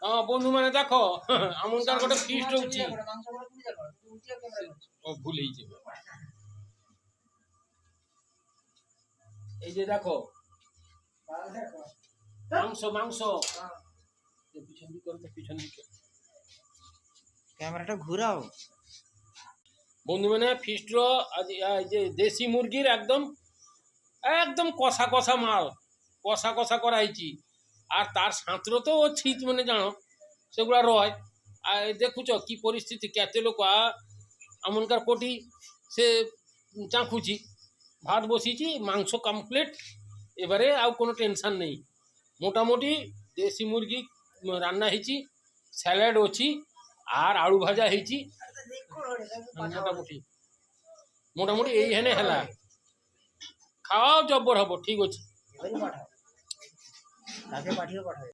হ্যাঁ বন্ধু মানে দেখো আমনকার গোটে ফিস্ট হচ্ছে ও ভুলেই যাবে এই যে দেখো মাংস মাংস পিছন দিকে করো তো পিছন দিকে ক্যামেরাটা ঘুরাও বন্ধু মানে ফিস্ট যে দেশি মুরগির একদম একদম কষা কষা মাল কষা কষা করা হয়েছি আর তার সাঁতর তো ও ছিট মানে জানো সেগুলা রয় আর দেখুছ কি পরিস্থিতি কেতে লোক এমনকার কোটি সে চাঁকুছি ভাত বসিয়েছি মাংস কমপ্লিট এবারে আর কোনো টেনশন নেই মোটামুটি দেশি মুরগি রান্না হয়েছি স্যালাড অছি আর আলু ভাজা হয়েছি মোটামুটি মোটামুটি এইখানে হেলা খাওয়াও জব্বর হব ঠিক আছে তাকে পাঠিয়ে পাঠাবে